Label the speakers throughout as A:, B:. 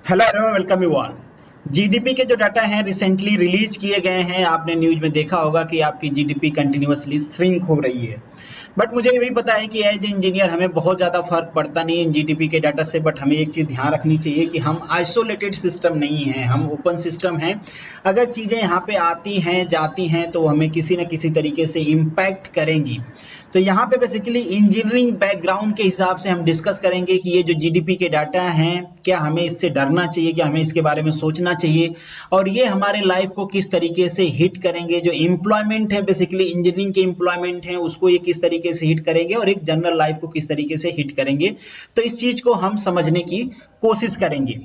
A: Hello everyone, welcome you all. GDP के जो data हैं रिसेंटली रिलीज किए गए हैं। आपने न्यूज में देखा होगा कि आपकी जीडीपी कंटिन्यूअसली श्रिंक हो रही है। बट मुझे ये भी पता है कि एज इंजीनियर हमें बहुत ज़्यादा फर्क पड़ता नहीं है जीडीपी के डाटा से। बट हमें एक चीज़ ध्यान रखनी चाहिए कि हम आइसोलेटेड सिस्टम नहीं हैं, हम ओपन सिस्टम हैं। अगर चीज़ें यहाँ पे आती हैं जाती हैं तो हमें किसी न किसी तरीके से इम्पैक्ट करेंगी। तो यहाँ पे बेसिकली इंजीनियरिंग बैकग्राउंड के हिसाब से हम डिस्कस करेंगे कि ये जो जीडीपी के डाटा हैं, क्या हमें इससे डरना चाहिए, क्या हमें इसके बारे में सोचना चाहिए, और ये हमारे लाइफ को किस तरीके से हिट करेंगे। जो एम्प्लॉयमेंट है, बेसिकली इंजीनियरिंग के एम्प्लॉयमेंट है, उसको ये किस तरीके से हिट करेंगे और एक जनरल लाइफ को किस तरीके से हिट करेंगे। तो इस चीज को हम समझने की कोशिश करेंगे।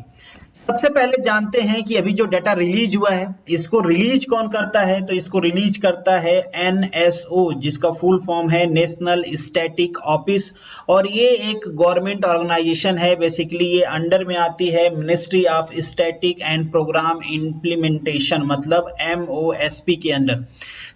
A: सबसे पहले जानते हैं कि अभी जो डाटा रिलीज हुआ है, इसको रिलीज कौन करता है। तो इसको रिलीज करता है एनएसओ, जिसका फुल फॉर्म है नेशनल स्टैटिक ऑफिस। और ये एक गवर्नमेंट ऑर्गेनाइजेशन है। बेसिकली ये अंडर में आती है ministry of static and programme implementation, मतलब एमओएसपी के अंडर।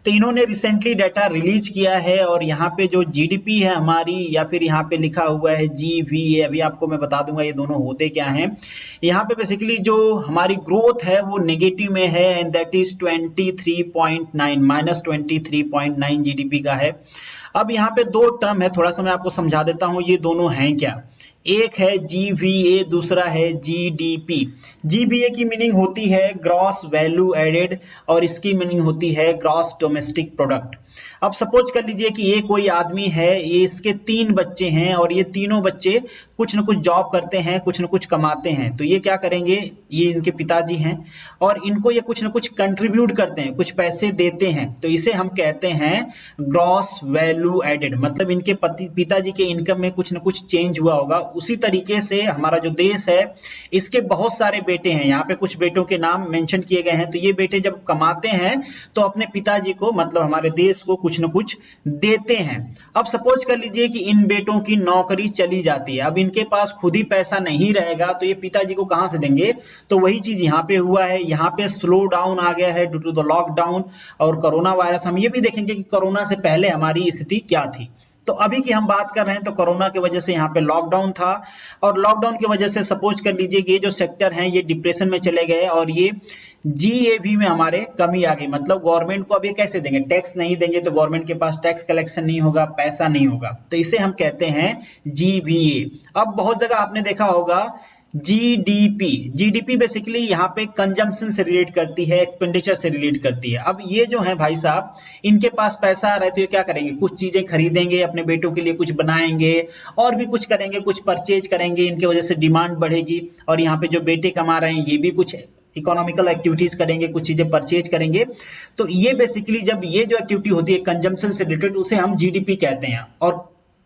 A: तो इन्होंने रिसेंटली डाटा रिलीज किया है। और यहाँ पे जो जीडीपी है हमारी, या फिर यहाँ पे लिखा हुआ है जीवीए, अभी आपको मैं बता दूंगा ये दोनों होते क्या हैं। यहाँ पे बेसिकली जो हमारी ग्रोथ है वो नेगेटिव में है, एंड दैट इज 23.9, -23.9 जीडीपी का है। अब यहाँ पे दो टर्म है, थोड़ा सा मैं आपको समझा देता हूँ ये दोनों हैं क्या। एक है जीवीए, दूसरा है जीडीपी। जीवीए की मीनिंग होती है ग्रॉस वैल्यू एडेड, और इसकी मीनिंग होती है ग्रॉस डोमेस्टिक प्रोडक्ट। अब सपोज कर लीजिए कि ये कोई आदमी है, ये इसके 3 बच्चे हैं, और ये तीनों बच्चे कुछ न कुछ जॉब करते हैं, कुछ न कुछ कमाते हैं। तो ये क्या करेंगे, ये इनके पिताजी हैं और इनको ये कुछ न कुछ कंट्रीब्यूट करते हैं, कुछ पैसे देते हैं। तो इसे हम कहते हैं ग्रॉस वैल्यू एडेड, मतलब इनके पिताजी के इनकम में कुछ न कुछ चेंज हुआ होगा। उसी तरीके से हमारा जो देश है, इसके बहुत सारे बेटे हैं। यहाँ पे कुछ बेटों के नाम मेंशन किए गए हैं। तो ये बेटे जब कमाते हैं तो अपने पिताजी को, मतलब हमारे देश को, कुछ न कुछ देते हैं। अब सपोज कर लीजिए कि इन बेटों की नौकरी चली जाती है, अब इनके पास खुद ही पैसा नहीं रहेगा, तो ये पिताजी को कहां से देंगे। तो वही चीज यहाँ पे हुआ है। यहाँ पे स्लो डाउन आ गया है ड्यू टू द लॉकडाउन और कोरोना वायरस। हम ये भी देखेंगे कि कोरोना से पहले हमारी स्थिति क्या थी। तो अभी की हम बात कर रहे हैं तो कोरोना की वजह से यहाँ पे लॉकडाउन था, और लॉकडाउन की वजह से सपोज कर लीजिए कि ये जो सेक्टर हैं ये डिप्रेशन में चले गए, और ये जीएवी में हमारे कमी आ गई। मतलब गवर्नमेंट को अब ये कैसे देंगे, टैक्स नहीं देंगे तो गवर्नमेंट के पास टैक्स कलेक्शन नहीं होगा, पैसा नहीं होगा। तो इसे हम कहते हैं जीवीए। अब बहुत जगह आपने देखा होगा जीडीपी। जीडीपी बेसिकली यहाँ पे कंजम्पशन से रिलेट करती है, एक्सपेंडिचर से रिलेट करती है। अब ये जो है भाई साहब, इनके पास पैसा आ रहा है तो ये क्या करेंगे, कुछ चीजें खरीदेंगे, अपने बेटों के लिए कुछ बनाएंगे, और भी कुछ करेंगे, कुछ परचेज करेंगे। इनकी वजह से डिमांड बढ़ेगी, और यहाँ पे जो बेटे कमा रहे हैं ये भी कुछ इकोनॉमिकल एक्टिविटीज करेंगे, कुछ चीजें परचेज करेंगे। तो ये बेसिकली जब ये जो एक्टिविटी होती है कंजम्पशन से रिलेटेड, उसे हम जीडीपी कहते हैं। और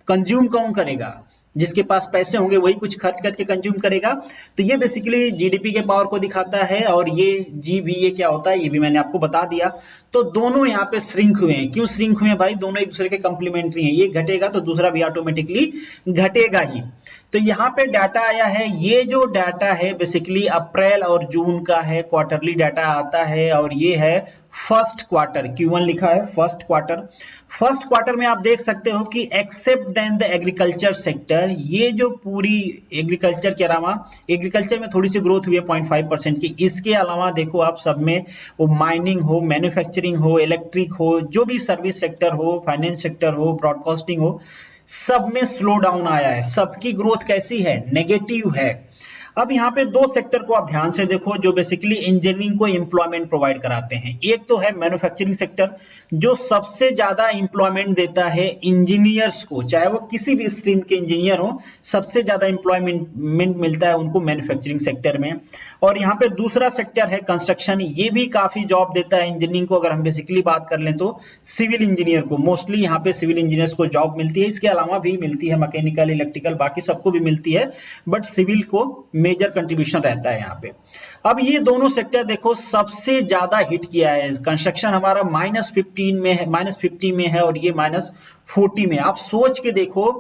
A: कंज्यूम कौन करेगा, जिसके पास पैसे होंगे वही कुछ खर्च करके कंज्यूम करेगा। तो ये बेसिकली जीडीपी के पावर को दिखाता है। और ये जीवीए क्या होता है ये भी मैंने आपको बता दिया। तो दोनों यहाँ पे श्रिंक हुए हैं। क्यों श्रिंक हुए हैं भाई, दोनों एक दूसरे के कंप्लीमेंट्री हैं। ये घटेगा तो दूसरा भी ऑटोमेटिकली घटेगा ही। तो यहाँ पे डाटा आया है, ये जो डाटा है बेसिकली अप्रैल और जून का है, क्वार्टरली डाटा आता है। और ये है फर्स्ट क्वार्टर, Q1 लिखा है फर्स्ट क्वार्टर। फर्स्ट क्वार्टर में आप देख सकते हो कि except then the agriculture sector, ये जो पूरी एग्रीकल्चर के अलावा, एग्रीकल्चर में थोड़ी सी ग्रोथ हुई है 0.5% की। इसके अलावा देखो आप सब में, वो माइनिंग हो, मैन्युफैक्चरिंग हो, इलेक्ट्रिक हो, जो भी सर्विस सेक्टर हो, फाइनेंस सेक्टर हो, ब्रॉडकास्टिंग हो, सब में स्लो डाउन आया है। सबकी ग्रोथ कैसी है, नेगेटिव है। अब यहाँ पे दो सेक्टर को आप ध्यान से देखो जो बेसिकली इंजीनियरिंग को एम्प्लॉयमेंट प्रोवाइड कराते हैं। एक तो है मैन्युफैक्चरिंग सेक्टर, जो सबसे ज्यादा एम्प्लॉयमेंट देता है इंजीनियर्स को, चाहे वो किसी भी स्ट्रीम के इंजीनियर हो, सबसे ज्यादा एम्प्लॉयमेंट मिलता है उनको मैन्युफैक्चरिंग सेक्टर में। और यहाँ पे दूसरा सेक्टर है कंस्ट्रक्शन, ये भी काफी जॉब देता है इंजीनियरिंग को। अगर हम बेसिकली बात कर लें तो सिविल इंजीनियर को, मोस्टली यहाँ पे सिविल इंजीनियर्स को जॉब मिलती है। इसके अलावा भी मिलती है मैकेनिकल, इलेक्ट्रिकल, बाकी सबको भी मिलती है, बट सिविल को मेजर कंट्रीब्यूशन रहता है यहाँ पे। अब ये दोनों सेक्टर देखो सबसे ज्यादा हिट किया है। कंस्ट्रक्शन हमारा -15 में है, -50 में है, और ये -40 में। आप सोच के देखो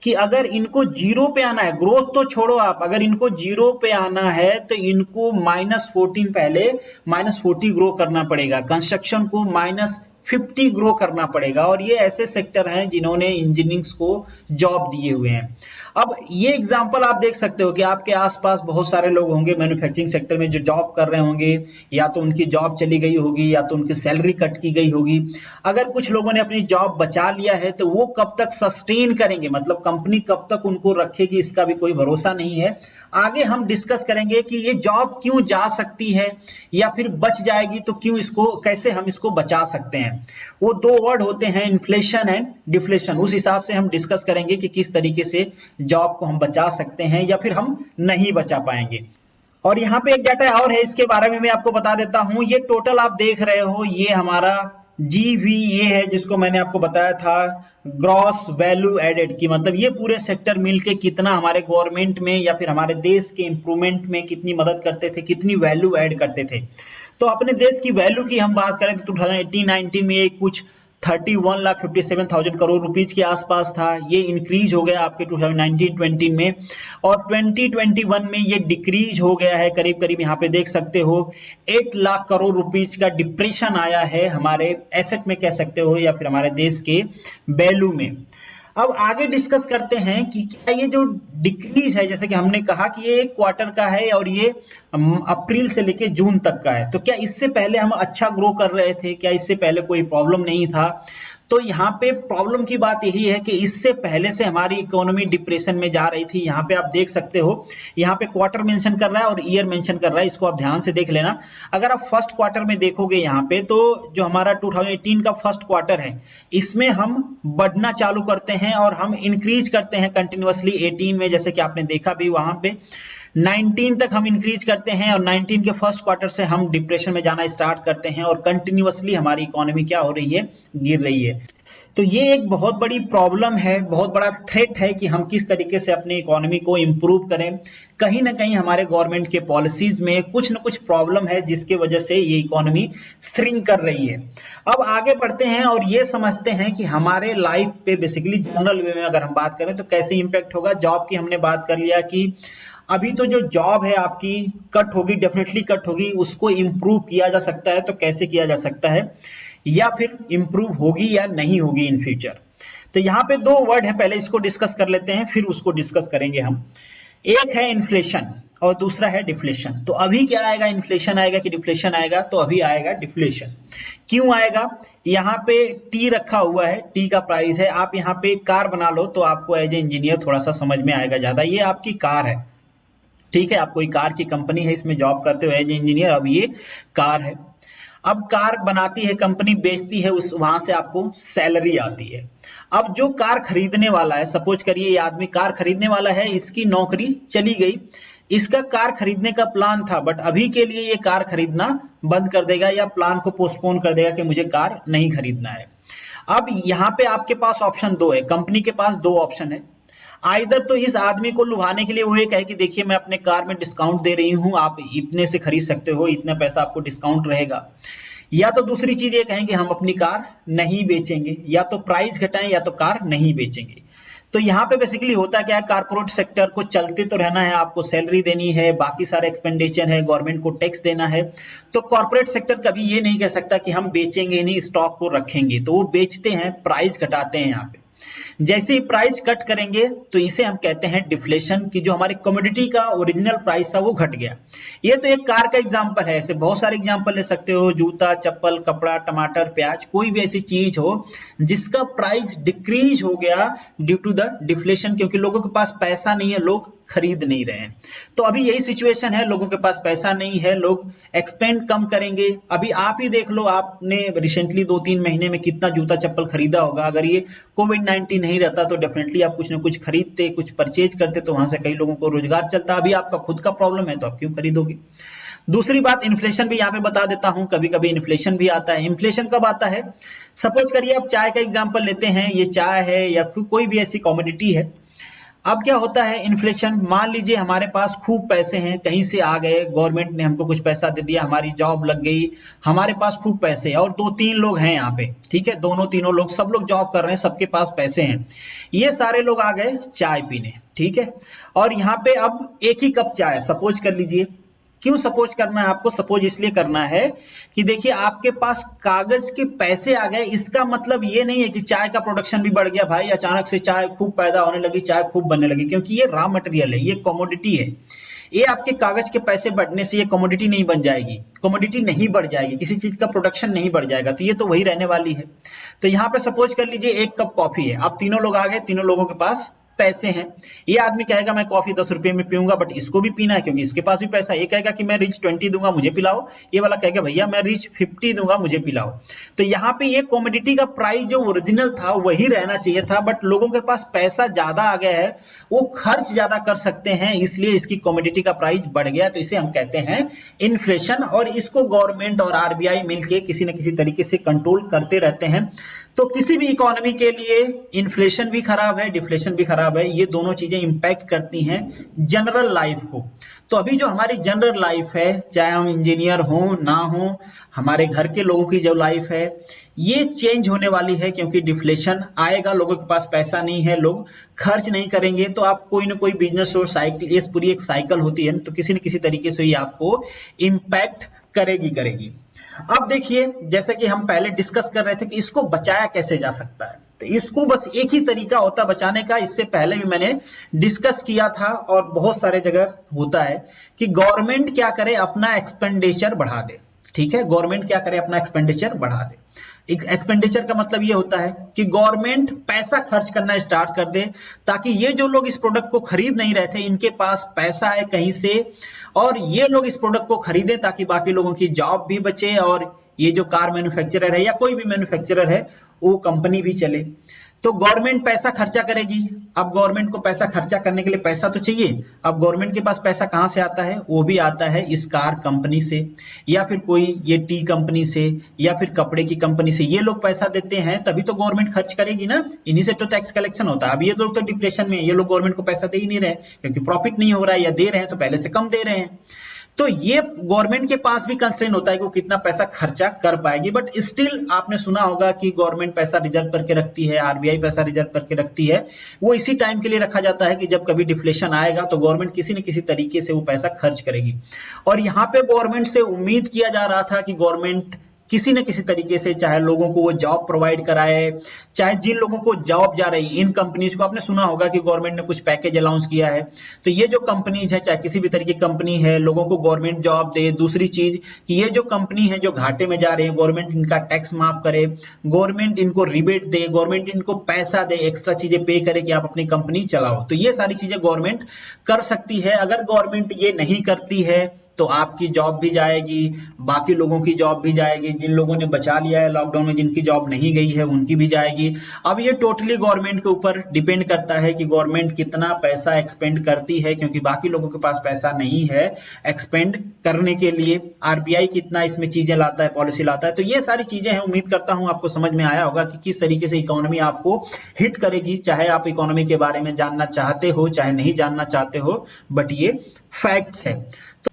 A: कि अगर इनको जीरो पे आना है, ग्रोथ तो छोड़ो आप, अगर इनको जीरो पे आना है तो इनको -14 पहले -40 ग्रो करना पड़ेगा, कंस्ट्रक्शन को -50 ग्रो करना पड़ेगा। और ये ऐसे सेक्टर हैं जिन्होंने इंजीनियरिंग को जॉब दिए हुए हैं। अब ये एग्जांपल आप देख सकते हो कि आपके आसपास बहुत सारे लोग होंगे मैन्युफैक्चरिंग सेक्टर में जो जॉब कर रहे होंगे, या तो उनकी जॉब चली गई होगी या तो उनकी सैलरी कट की गई होगी। अगर कुछ लोगों ने अपनी जॉब बचा लिया है तो वो कब तक सस्टेन करेंगे, मतलब कंपनी कब तक उनको रखेगी, इसका भी कोई भरोसा नहीं है। आगे हम डिस्कस करेंगे कि ये जॉब क्यों जा सकती है या फिर बच जाएगी तो क्यों, इसको कैसे हम इसको बचा सकते हैं। वो दो वर्ड होते हैं इन्फ्लेशन एंड डिफ्लेशन, उस हिसाब से हम डिस्कस करेंगे कि किस तरीके से जॉब को हम बचा सकते हैं या फिर हम नहीं बचा पाएंगे। और यहाँ पे एक डाटा और है, इसके बारे में मैं आपको बता देता हूं। ये टोटल आप देख रहे हो, ये हमारा जीवीए है, जिसको मैंने आपको बताया था ग्रॉस वैल्यू एडेड की, मतलब ये पूरे सेक्टर मिलके कितना हमारे गवर्नमेंट में या फिर हमारे देश के इंप्रूवमेंट में कितनी मदद करते थे, कितनी वैल्यू ऐड करते थे। तो अपने देश की वैल्यू की हम बात करें तो 2018-19 में ये कुछ 31,57,000 करोड़ रुपीज के आसपास था। ये इंक्रीज हो गया आपके 2019-20 में, और 2021 में ये डिक्रीज हो गया है करीब करीब, यहाँ पे देख सकते हो 8 लाख करोड़ रुपीज का डिप्रेशन आया है हमारे एसेट में कह सकते हो, या फिर हमारे देश के वैल्यू में। अब आगे डिस्कस करते हैं कि क्या ये जो डिक्रीज है, जैसे कि हमने कहा कि ये एक क्वार्टर का है और ये अप्रैल से लेके जून तक का है, तो क्या इससे पहले हम अच्छा ग्रो कर रहे थे, क्या इससे पहले कोई प्रॉब्लम नहीं था? तो यहाँ पे प्रॉब्लम की बात यही है कि इससे पहले से हमारी इकोनॉमी डिप्रेशन में जा रही थी। यहाँ पे आप देख सकते हो, यहाँ पे क्वार्टर मेंशन कर रहा है और ईयर मेंशन कर रहा है, इसको आप ध्यान से देख लेना। अगर आप फर्स्ट क्वार्टर में देखोगे यहाँ पे, तो जो हमारा 2018 का फर्स्ट क्वार्टर है, इसमें हम बढ़ना चालू करते हैं और हम इंक्रीज करते हैं कंटिन्यूअसली 18 में, जैसे कि आपने देखा भी वहां पे 19 तक हम इंक्रीज करते हैं, और 19 के फर्स्ट क्वार्टर से हम डिप्रेशन में जाना स्टार्ट करते हैं और कंटिन्यूअसली हमारी इकोनॉमी क्या हो रही है, गिर रही है। तो ये एक बहुत बड़ी प्रॉब्लम है, बहुत बड़ा थ्रेट है कि हम किस तरीके से अपनी इकोनॉमी को इंप्रूव करें। कहीं ना कहीं हमारे गवर्नमेंट के पॉलिसीज में कुछ ना कुछ प्रॉब्लम है जिसकी वजह से ये इकोनॉमी श्रिंक कर रही है। अब आगे बढ़ते हैं और ये समझते हैं कि हमारे लाइफ पे बेसिकली जनरल वे में अगर हम बात करें तो कैसे इंपैक्ट होगा। जॉब की हमने बात कर लिया कि अभी तो जो जॉब है आपकी कट होगी, डेफिनेटली कट होगी, उसको इंप्रूव किया जा सकता है। तो कैसे किया जा सकता है, या फिर इंप्रूव होगी या नहीं होगी इन फ्यूचर। तो यहाँ पे दो वर्ड है, पहले इसको डिस्कस कर लेते हैं फिर उसको डिस्कस करेंगे हम। एक है इन्फ्लेशन और दूसरा है डिफ्लेशन। तो अभी क्या आएगा, इन्फ्लेशन आएगा कि डिफ्लेशन आएगा? तो अभी आएगा डिफ्लेशन। क्यों आएगा? यहाँ पे टी रखा हुआ है, टी का प्राइस है। आप यहाँ पे कार बना लो तो आपको एज ए इंजीनियर थोड़ा सा समझ में आएगा ज्यादा। ये आपकी कार है, ठीक है, आप कोई कार की कंपनी है, इसमें जॉब करते हो एज इंजीनियर। अब ये कार है, अब कार बनाती है कंपनी, बेचती है, उस वहां से आपको सैलरी आती है। अब जो कार खरीदने वाला है, सपोज करिए ये आदमी कार खरीदने वाला है, इसकी नौकरी चली गई, इसका कार खरीदने का प्लान था, बट अभी के लिए ये कार खरीदना बंद कर देगा या प्लान को पोस्टपोन कर देगा कि मुझे कार नहीं खरीदना है। अब यहाँ पे आपके पास ऑप्शन दो है, कंपनी के पास दो ऑप्शन है। आइदर तो इस आदमी को लुभाने के लिए वो ये कहे कि देखिए मैं अपने कार में डिस्काउंट दे रही हूं, आप इतने से खरीद सकते हो, इतना पैसा आपको डिस्काउंट रहेगा। या तो दूसरी चीज ये कहें कि हम अपनी कार नहीं बेचेंगे, या तो प्राइस घटाएं या तो कार नहीं बेचेंगे। तो यहाँ पे बेसिकली होता क्या है, कारपोरेट सेक्टर को चलते तो रहना है, आपको सैलरी देनी है, बाकी सारे एक्सपेंडिचर है, गवर्नमेंट को टैक्स देना है। तो कॉर्पोरेट सेक्टर कभी ये नहीं कह सकता कि हम बेचेंगे नहीं, स्टॉक को रखेंगे। तो वो बेचते हैं, प्राइस घटाते हैं। यहाँ पे जैसे ही प्राइस कट करेंगे तो इसे हम कहते हैं डिफ्लेशन, की जो हमारी कमोडिटी का ओरिजिनल प्राइस था वो घट गया। ये तो एक कार का एग्जांपल है, ऐसे बहुत सारे एग्जांपल ले सकते हो, जूता, चप्पल, कपड़ा, टमाटर, प्याज, कोई भी ऐसी चीज हो जिसका प्राइस डिक्रीज हो गया ड्यू टू द डिफ्लेशन, क्योंकि लोगों के पास पैसा नहीं है, लोग खरीद नहीं रहे हैं। तो अभी यही सिचुएशन है, लोगों के पास पैसा नहीं है, लोग एक्सपेंड कम करेंगे। अभी आप ही देख लो, आपने रिसेंटली 2-3 महीने में कितना जूता चप्पल खरीदा होगा। अगर ये कोविड-19 नहीं रहता तो डेफिनेटली आप कुछ ना कुछ खरीदते, कुछ परचेज करते, तो वहां से कई लोगों को रोजगार चलता। अभी आपका खुद का प्रॉब्लम है तो आप क्यों खरीदोगे। दूसरी बात, इन्फ्लेशन भी यहाँ पे बता देता हूं, कभी कभी इन्फ्लेशन भी आता है। इन्फ्लेशन कब आता है, सपोज करिए आप चाय का एग्जांपल लेते हैं, ये चाय है या कोई भी ऐसी कमोडिटी है। अब क्या होता है इन्फ्लेशन, मान लीजिए हमारे पास खूब पैसे हैं, कहीं से आ गए, गवर्नमेंट ने हमको कुछ पैसा दे दिया, हमारी जॉब लग गई, हमारे पास खूब पैसे और 2-3 लोग हैं यहाँ पे, ठीक है, दोनों तीनों लोग, सब लोग जॉब कर रहे हैं, सबके पास पैसे हैं। ये सारे लोग आ गए चाय पीने, ठीक है, और यहाँ पे अब एक ही कप चाय, सपोज कर लीजिए क्यों सपोज करना है आपको? सपोज इसलिए करना है कि देखिए आपके पास कागज के पैसे आ गए, इसका मतलब ये नहीं है कि चाय का प्रोडक्शन भी बढ़ गया भाई, अचानक से चाय खूब पैदा होने लगी, चाय खूब बनने लगी, क्योंकि ये रॉ मटेरियल है, ये कमोडिटी है। ये आपके कागज के पैसे बढ़ने से ये कमोडिटी नहीं बन जाएगी, कमोडिटी नहीं बढ़ जाएगी, किसी चीज का प्रोडक्शन नहीं बढ़ जाएगा, तो ये तो वही रहने वाली है। तो यहाँ पे सपोज कर लीजिए एक कप कॉफी है, अब तीनों लोग आ गए, तीनों लोगों के पास पैसे हैं। ये आदमी कहेगा मैं कॉफी 10 रुपए में पीऊंगा, बट इसको भी पीना है क्योंकि इसके पास भी पैसा है। ये कहेगा कि मैं रिच 20 दूंगा, मुझे पिलाओ। ये वाला कहेगा भैया मैं रिच 50 दूंगा, मुझे पिलाओ। तो यहाँ पे ये कॉमोडिटी का प्राइस जो ओरिजिनल था वही रहना चाहिए था, बट लोगों के पास पैसा ज्यादा आ गया है, वो खर्च ज्यादा कर सकते हैं, इसलिए इसकी कॉमोडिटी का प्राइस बढ़ गया। तो इसे हम कहते हैं इन्फ्लेशन, और इसको गवर्नमेंट और आरबीआई मिलकर किसी न किसी तरीके से कंट्रोल करते रहते हैं। तो किसी भी इकोनॉमी के लिए इन्फ्लेशन भी खराब है, डिफ्लेशन भी खराब है, ये दोनों चीजें इंपैक्ट करती हैं जनरल लाइफ को। तो अभी जो हमारी जनरल लाइफ है, चाहे हम इंजीनियर हो ना हो, हमारे घर के लोगों की जो लाइफ है, ये चेंज होने वाली है, क्योंकि डिफ्लेशन आएगा, लोगों के पास पैसा नहीं है, लोग खर्च नहीं करेंगे, तो आप कोई ना कोई बिजनेस और साइकिल, ये पूरी एक साइकिल होती है, तो किसी न किसी तरीके से ये आपको इंपैक्ट करेगी। अब देखिए, जैसे कि हम पहले डिस्कस कर रहे थे कि इसको बचाया कैसे जा सकता है, तो इसको बस एक ही तरीका होता बचाने का, इससे पहले भी मैंने डिस्कस किया था और बहुत सारे जगह होता है कि गवर्नमेंट क्या करे, अपना एक्सपेंडिचर बढ़ा दे। ठीक है, गवर्नमेंट क्या करे, अपना एक्सपेंडिचर बढ़ा दे। एक्सपेंडिचर का मतलब ये होता है कि गवर्नमेंट पैसा खर्च करना स्टार्ट कर दे, ताकि ये जो लोग इस प्रोडक्ट को खरीद नहीं रहे थे, इनके पास पैसा है कहीं से, और ये लोग इस प्रोडक्ट को खरीदें, ताकि बाकी लोगों की जॉब भी बचे, और ये जो कार मैन्युफैक्चरर है या कोई भी मैन्युफैक्चरर है, वो कंपनी भी चले। तो गवर्नमेंट पैसा खर्चा करेगी। अब गवर्नमेंट को पैसा खर्चा करने के लिए पैसा तो चाहिए। अब गवर्नमेंट के पास पैसा कहां से आता है? वो भी आता है इस कार कंपनी से, या फिर कोई ये टी कंपनी से, या फिर कपड़े की कंपनी से। ये लोग पैसा देते हैं, तभी तो गवर्नमेंट खर्च करेगी ना, इन्हीं से तो टैक्स कलेक्शन होता है। अब ये लोग तो डिप्रेशन में, ये लोग गवर्नमेंट को पैसा दे ही नहीं रहे, क्योंकि प्रॉफिट नहीं हो रहा है, या दे रहे हैं तो पहले से कम दे रहे हैं। तो ये गवर्नमेंट के पास भी कंस्ट्रेंट होता है कि वो कितना पैसा खर्चा कर पाएगी, बट स्टिल आपने सुना होगा कि गवर्नमेंट पैसा रिजर्व करके रखती है, आरबीआई पैसा रिजर्व करके रखती है। वो इसी टाइम के लिए रखा जाता है कि जब कभी डिफ्लेशन आएगा तो गवर्नमेंट किसी न किसी तरीके से वो पैसा खर्च करेगी। और यहाँ पे गवर्नमेंट से उम्मीद किया जा रहा था कि गवर्नमेंट किसी न किसी तरीके से, चाहे लोगों को वो जॉब प्रोवाइड कराए, चाहे जिन लोगों को जॉब जा रही इन कंपनीज को, आपने सुना होगा कि गवर्नमेंट ने कुछ पैकेज अनाउंस किया है। तो ये जो कंपनीज है, चाहे किसी भी तरीके की कंपनी है, लोगों को गवर्नमेंट जॉब दे। दूसरी चीज कि ये जो कंपनी है जो घाटे में जा रहे हैं, गवर्नमेंट इनका टैक्स माफ करे, गवर्नमेंट इनको रिबेट दे, गवर्नमेंट इनको पैसा दे, एक्स्ट्रा चीजें पे करे कि आप अपनी कंपनी चलाओ। तो ये सारी चीजें गवर्नमेंट कर सकती है। अगर गवर्नमेंट ये नहीं करती है तो आपकी जॉब भी जाएगी, बाकी लोगों की जॉब भी जाएगी, जिन लोगों ने बचा लिया है लॉकडाउन में, जिनकी जॉब नहीं गई है उनकी भी जाएगी। अब ये टोटली गवर्नमेंट के ऊपर डिपेंड करता है कि गवर्नमेंट कितना पैसा एक्सपेंड करती है, क्योंकि बाकी लोगों के पास पैसा नहीं है एक्सपेंड करने के लिए। आरबीआई कितना इसमें चीजें लाता है, पॉलिसी लाता है। तो ये सारी चीजें हैं। उम्मीद करता हूं आपको समझ में आया होगा कि किस तरीके से इकोनॉमी आपको हिट करेगी, चाहे आप इकोनॉमी के बारे में जानना चाहते हो चाहे नहीं जानना चाहते हो, बट ये फैक्ट है।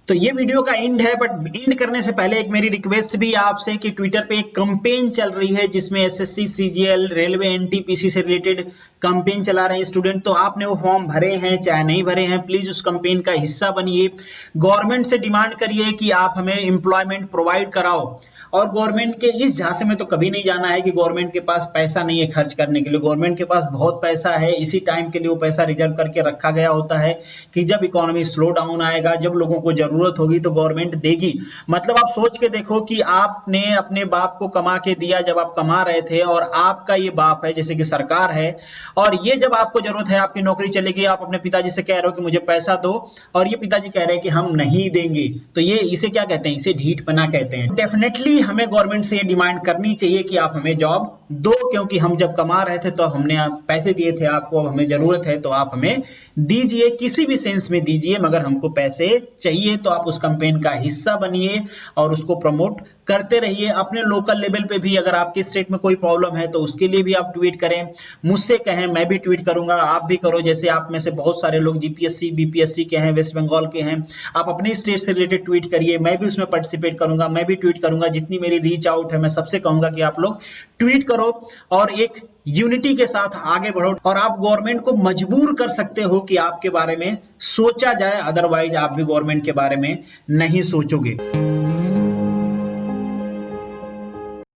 A: तो ये वीडियो का एंड है, बट एंड करने से पहले एक मेरी रिक्वेस्ट भी आपसे कि ट्विटर पे एक कंपेन चल रही है जिसमें एसएससी, सीजीएल, रेलवे, एनटीपीसी से रिलेटेड कंपेन चला रहे हैं स्टूडेंट। तो आपने वो फॉर्म भरे हैं चाहे नहीं भरे हैं, प्लीज उस कंपेन का हिस्सा बनिए। गवर्नमेंट से डिमांड करिए कि आप हमें एम्प्लॉयमेंट प्रोवाइड कराओ। और गवर्नमेंट के इस झांसे में तो कभी नहीं जाना है कि गवर्नमेंट के पास पैसा नहीं है खर्च करने के लिए। गवर्नमेंट के पास बहुत पैसा है, इसी टाइम के लिए वो पैसा रिजर्व करके रखा गया होता है कि जब इकोनॉमी स्लो डाउन आएगा, जब लोगों को जरूरत होगी तो गवर्नमेंट देगी। मतलब आप सोच के देखो कि आपने अपने बाप को कमा के दिया जब आप कमा रहे थे, और आपका ये बाप है जैसे कि सरकार है, और ये जब आपको जरूरत है, आपकी नौकरी चलेगी, आप अपने पिताजी से कह रहे हो कि मुझे पैसा दो, और ये पिताजी कह रहे हैं कि हम नहीं देंगे, तो ये इसे क्या कहते हैं? इसे ढीठपना कहते हैं। डेफिनेटली हमें गवर्नमेंट से ये डिमांड करनी चाहिए कि आप हमें जॉब दो, क्योंकि हम जब कमा रहे थे तो हमने पैसे दिए थे आपको, अब हमें जरूरत है तो आप हमें दीजिए, किसी भी सेंस में दीजिए, मगर हमको पैसे चाहिए। तो आप उस कैंपेन का हिस्सा बनिए और उसको प्रमोट करते रहिए। अपने लोकल लेवल पे भी अगर आपके स्टेट में कोई प्रॉब्लम है तो उसके लिए भी आप ट्वीट करें, मुझसे कहें, मैं भी ट्वीट करूंगा, आप भी करो। जैसे आप में से बहुत सारे लोग जीपीएससी, बीपीएससी के हैं, वेस्ट बंगाल के हैं, आप अपने स्टेट से रिलेटेड ट्वीट करिए, मैं भी उसमें पार्टिसिपेट करूंगा, मैं भी ट्वीट करूंगा। जितनी मेरी रीच आउट है मैं सबसे कहूंगा कि आप लोग ट्वीट करो और एक यूनिटी के साथ आगे बढ़ो और आप गवर्नमेंट को मजबूर कर सकते हो कि आपके बारे में सोचा जाए, अदरवाइज आप भी गवर्नमेंट के बारे में नहीं सोचोगे।